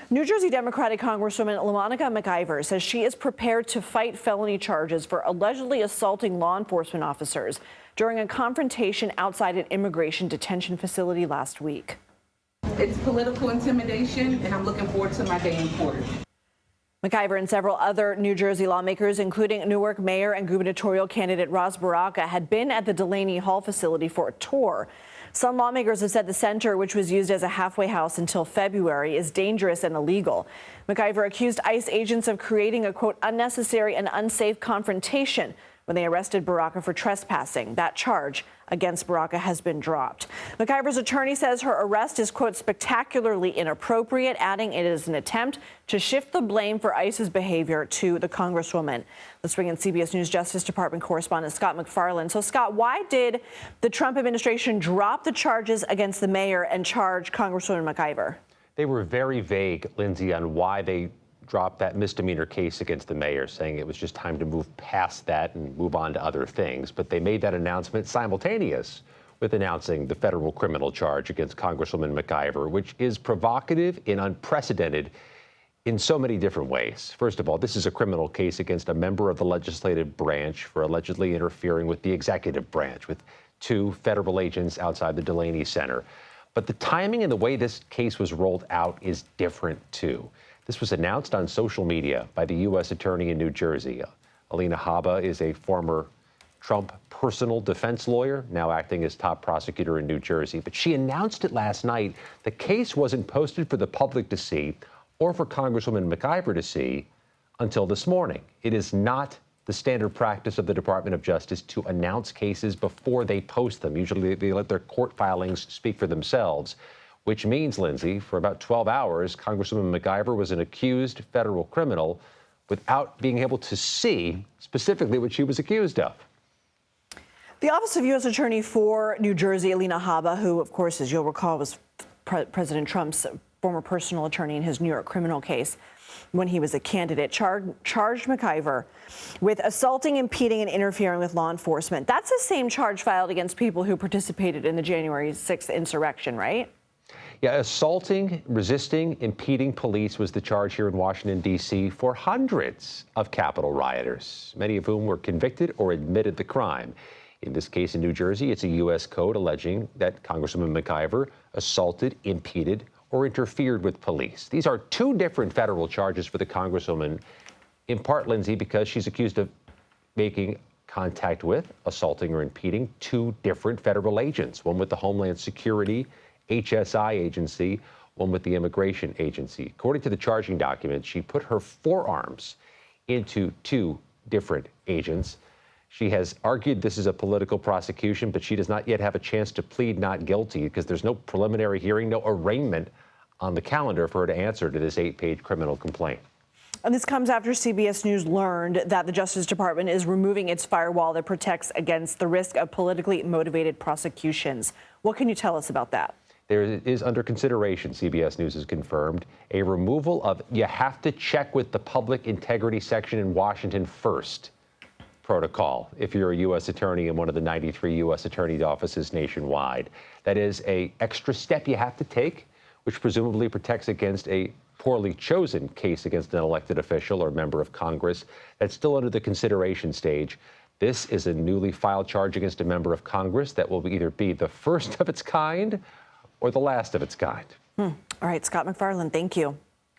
New Jersey Democratic Congresswoman LaMonica McIver says she is prepared to fight felony charges for allegedly assaulting law enforcement officers during a confrontation outside an immigration detention facility last week. It's political intimidation, and I'm looking forward to my day in court. McIver and several other New Jersey lawmakers, including Newark Mayor and gubernatorial candidate Ras Baraka, had been at the Delaney Hall facility for a tour. Some lawmakers have said the center, which was used as a halfway house until February, is dangerous and illegal. McIver accused ICE agents of creating a, quote, unnecessary and unsafe confrontation when they arrested Baraka for trespassing. That charge against Baraka has been dropped. McIver's attorney says her arrest is, quote, spectacularly inappropriate, adding it is an attempt to shift the blame for ICE's behavior to the Congresswoman. Let's bring in CBS News Justice Department correspondent Scott MacFarlane. So, Scott, why did the Trump administration drop the charges against the mayor and charge Congresswoman McIver? They were very vague, Lindsay, on why they dropped that misdemeanor case against the mayor, saying it was just time to move past that and move on to other things. But they made that announcement simultaneous with announcing the federal criminal charge against Congresswoman McIver, which is provocative and unprecedented in so many different ways. First of all, this is a criminal case against a member of the legislative branch for allegedly interfering with the executive branch with two federal agents outside the Delaney Center. But the timing and the way this case was rolled out is different, too. This was announced on social media by the U.S. Attorney in New Jersey. Alina Habba is a former Trump personal defense lawyer, now acting as top prosecutor in New Jersey. But she announced it last night. The case wasn't posted for the public to see or for Congresswoman McIver to see until this morning. It is not the standard practice of the Department of Justice to announce cases before they post them. Usually they let their court filings speak for themselves. Which means, Lindsay, for about 12 hours, Congresswoman McIver was an accused federal criminal without being able to see specifically what she was accused of. The Office of U.S. Attorney for New Jersey, Alina Habba, who, of course, as you'll recall, was President Trump's former personal attorney in his New York criminal case when he was a candidate, charged McIver with assaulting, impeding, and interfering with law enforcement. That's the same charge filed against people who participated in the January 6th insurrection, right? Yeah, assaulting, resisting, impeding police was the charge here in Washington, D.C. for hundreds of Capitol rioters, many of whom were convicted or admitted the crime. In this case in New Jersey, it's a U.S. code alleging that Congresswoman McIver assaulted, impeded, or interfered with police. These are two different federal charges for the Congresswoman, in part, Lindsay, because she's accused of making contact with, assaulting, or impeding two different federal agents, one with the Homeland Security HSI agency, one with the immigration agency. According to the charging document, she put her forearms into two different agents. She has argued this is a political prosecution, but she does not yet have a chance to plead not guilty because there's no preliminary hearing, no arraignment on the calendar for her to answer to this 8-page criminal complaint. And this comes after CBS News learned that the Justice Department is removing its firewall that protects against the risk of politically motivated prosecutions. What can you tell us about that? There is under consideration, CBS News has confirmed, a removal of "you have to check with the public integrity section in Washington first" protocol if you're a U.S. attorney in one of the 93 U.S. attorney offices nationwide. That is an extra step you have to take, which presumably protects against a poorly chosen case against an elected official or member of Congress. That's still under the consideration stage. This is a newly filed charge against a member of Congress that will either be the first of its kind or the last of its kind. All right, Scott MacFarlane, thank you.